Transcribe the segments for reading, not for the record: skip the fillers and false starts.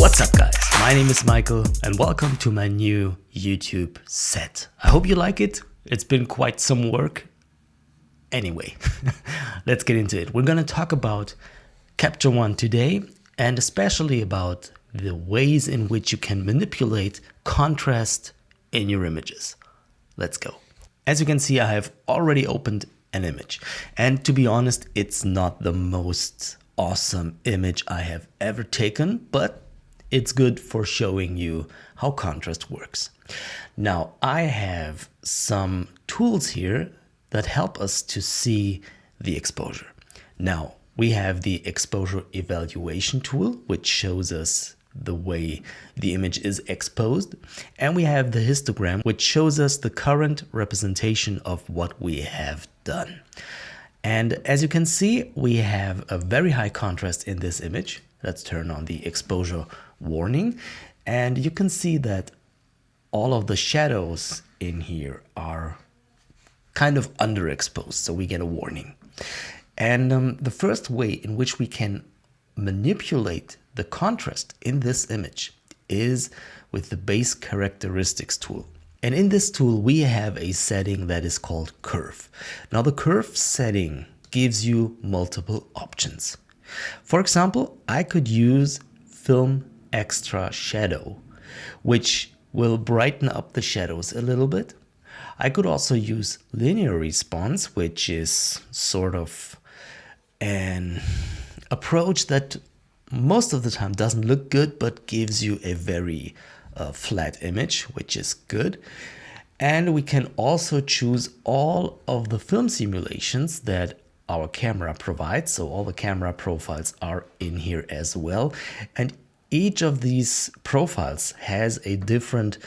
What's up guys, my name is Michael and welcome to my new YouTube set. I hope you like it. It's been quite some work. Anyway, let's get into it. We're gonna talk about Capture One today and especially about the ways in which you can manipulate contrast in your images. Let's go. As you can see, I have already opened an image and to be honest, it's not the most awesome image I have ever taken, but it's good for showing you how contrast works. Now, I have some tools here that help us to see the exposure. Now, we have the exposure evaluation tool, which shows us the way the image is exposed. And we have the histogram, which shows us the current representation of what we have done. And as you can see, we have a very high contrast in this image. Let's turn on the exposure warning. And you can see that all of the shadows in here are kind of underexposed, so we get a warning. And the first way in which we can manipulate the contrast in this image is with the base characteristics tool. And in this tool, we have a setting that is called curve. Now the curve setting gives you multiple options. For example, I could use film extra shadow, which will brighten up the shadows a little bit. I could also use linear response, which is sort of an approach that most of the time doesn't look good, but gives you a very flat image, which is good. And we can also choose all of the film simulations that our camera provides. So all the camera profiles are in here as well. And each of these profiles has a different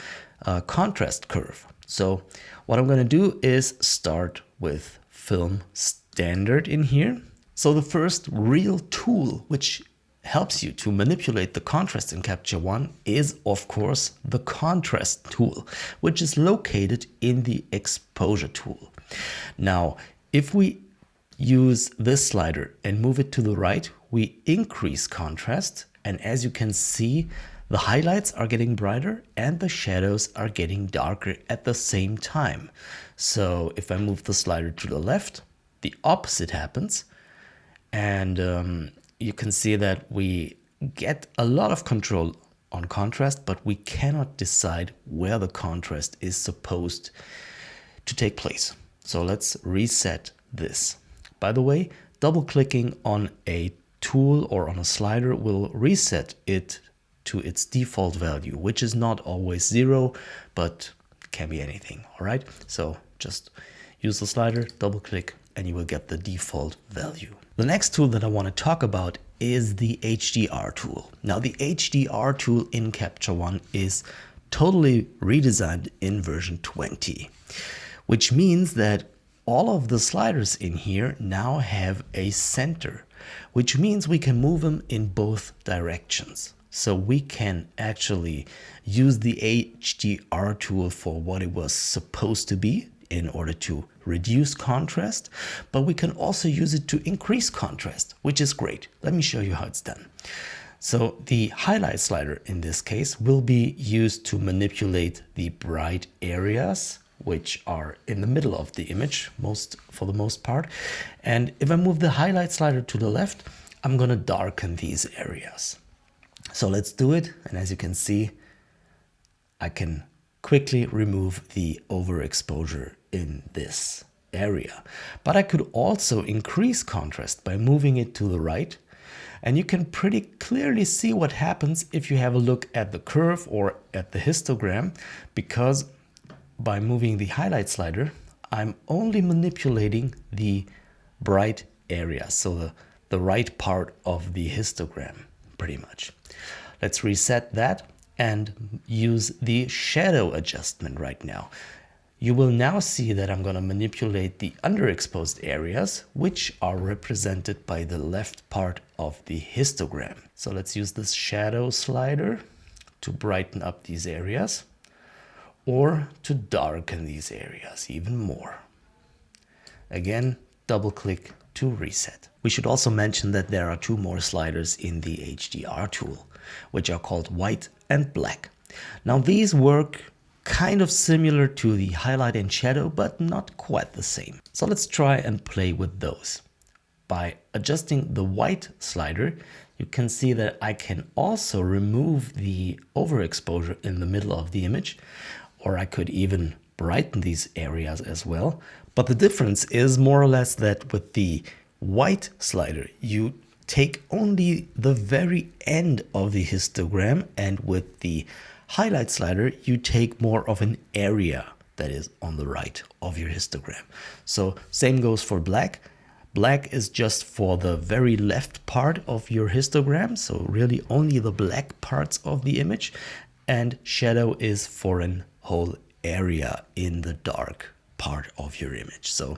contrast curve. So what I'm going to do is start with film standard in here. So the first real tool which helps you to manipulate the contrast in Capture One is, of course, the contrast tool, which is located in the exposure tool. Now, if we use this slider and move it to the right, we increase contrast. And as you can see, the highlights are getting brighter and the shadows are getting darker at the same time. So if I move the slider to the left, the opposite happens. And you can see that we get a lot of control on contrast, but we cannot decide where the contrast is supposed to take place. So let's reset this. By the way, double clicking on a tool or on a slider will reset it to its default value, which is not always 0, but can be anything. All right. So just use the slider, double click, and you will get the default value. The next tool that I want to talk about is the HDR tool. Now the HDR tool in Capture One is totally redesigned in version 20, which means that all of the sliders in here now have a center, which means we can move them in both directions. So we can actually use the HDR tool for what it was supposed to be in order to reduce contrast, but we can also use it to increase contrast, which is great. Let me show you how it's done. So the highlight slider in this case will be used to manipulate the bright areas, which are in the middle of the image for the most part. And if I move the highlight slider to the left, I'm going to darken these areas. So let's do it. And as you can see, I can quickly remove the overexposure in this area. But I could also increase contrast by moving it to the right. And you can pretty clearly see what happens if you have a look at the curve or at the histogram, because by moving the highlight slider, I'm only manipulating the bright area, so the right part of the histogram, pretty much. Let's reset that and use the shadow adjustment right now. You will now see that I'm going to manipulate the underexposed areas, which are represented by the left part of the histogram. So let's use this shadow slider to brighten up these areas or to darken these areas even more. Again, double click to reset. We should also mention that there are two more sliders in the HDR tool. which are called white and black. Now these work kind of similar to the highlight and shadow, but not quite the same. So let's try and play with those. By adjusting the white slider, you can see that I can also remove the overexposure in the middle of the image, or I could even brighten these areas as well. But the difference is more or less that with the white slider, you take only the very end of the histogram, and with the highlight slider, you take more of an area that is on the right of your histogram. So same goes for black. Black is just for the very left part of your histogram, so really only the black parts of the image, and shadow is for an whole area in the dark part of your image. So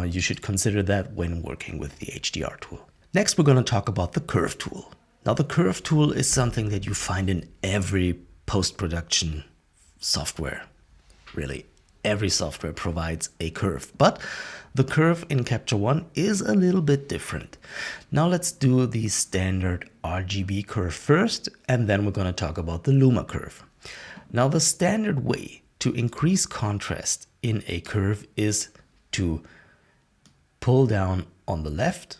you should consider that when working with the HDR tool. Next, we're going to talk about the curve tool. Now, the curve tool is something that you find in every post-production software. Really, every software provides a curve, but the curve in Capture One is a little bit different. Now let's do the standard RGB curve first, and then we're going to talk about the Luma curve. Now, the standard way to increase contrast in a curve is to pull down on the left,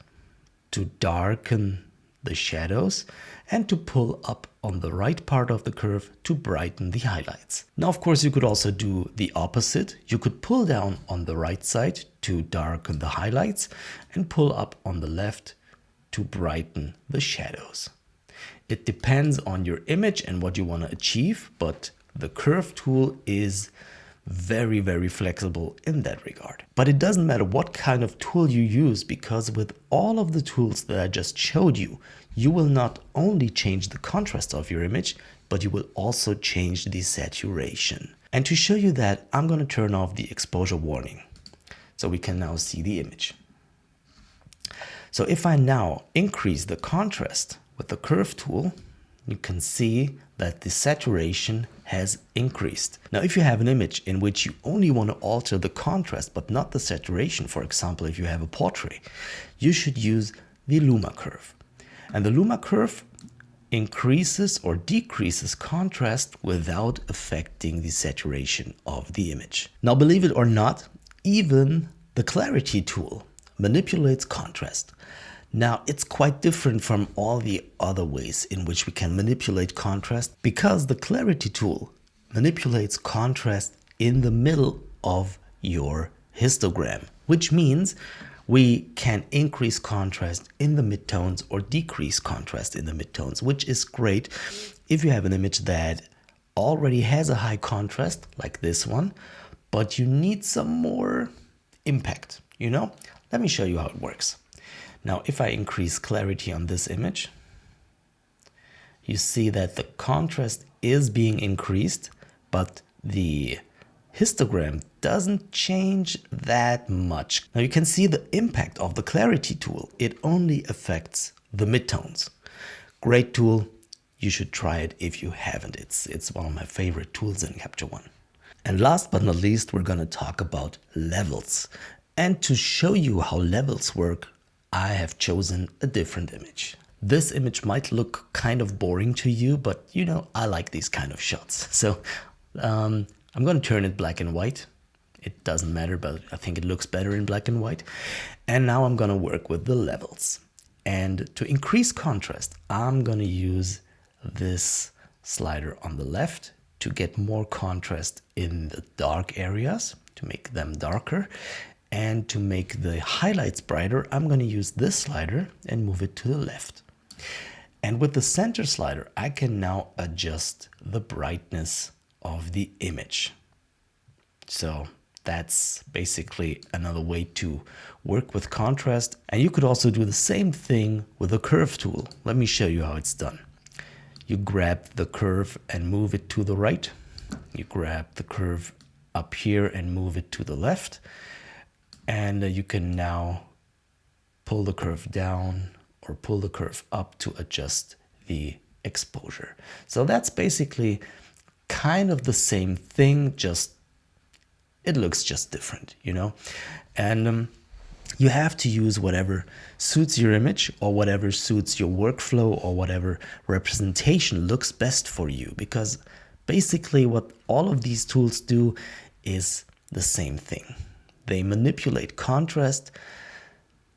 to darken the shadows, and to pull up on the right part of the curve to brighten the highlights. Now, of course, you could also do the opposite. You could pull down on the right side to darken the highlights and pull up on the left to brighten the shadows. It depends on your image and what you want to achieve, but the curve tool is very, very flexible in that regard. But it doesn't matter what kind of tool you use, because with all of the tools that I just showed you, you will not only change the contrast of your image, but you will also change the saturation. And to show you that, I'm going to turn off the exposure warning so we can now see the image. So if I now increase the contrast with the curve tool, you can see that the saturation has increased. Now, if you have an image in which you only want to alter the contrast but not the saturation, for example, if you have a portrait, you should use the Luma curve. And the Luma curve increases or decreases contrast without affecting the saturation of the image. Now, believe it or not, even the clarity tool manipulates contrast. Now, it's quite different from all the other ways in which we can manipulate contrast, because the clarity tool manipulates contrast in the middle of your histogram, which means we can increase contrast in the midtones or decrease contrast in the midtones, which is great if you have an image that already has a high contrast like this one, but you need some more impact, you know? Let me show you how it works. Now, if I increase clarity on this image, you see that the contrast is being increased, but the histogram doesn't change that much. Now you can see the impact of the clarity tool. It only affects the midtones. Great tool. You should try it if you haven't. It's one of my favorite tools in Capture One. And last but not least, we're going to talk about levels. And to show you how levels work, I have chosen a different image. This image might look kind of boring to you, but you know, I like these kind of shots. So I'm going to turn it black and white. It doesn't matter, but I think it looks better in black and white. And now I'm going to work with the levels. And to increase contrast, I'm going to use this slider on the left to get more contrast in the dark areas, to make them darker. And to make the highlights brighter, I'm going to use this slider and move it to the left. And with the center slider, I can now adjust the brightness of the image. So that's basically another way to work with contrast. And you could also do the same thing with the curve tool. Let me show you how it's done. You grab the curve and move it to the right. You grab the curve up here and move it to the left. And you can now pull the curve down or pull the curve up to adjust the exposure. So that's basically kind of the same thing, just it looks just different, you know. And You have to use whatever suits your image or whatever suits your workflow or whatever representation looks best for you, because basically what all of these tools do is the same thing. They manipulate contrast,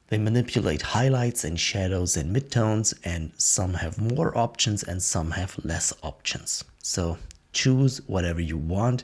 they manipulate highlights and shadows and midtones, and some have more options and some have less options. So choose whatever you want.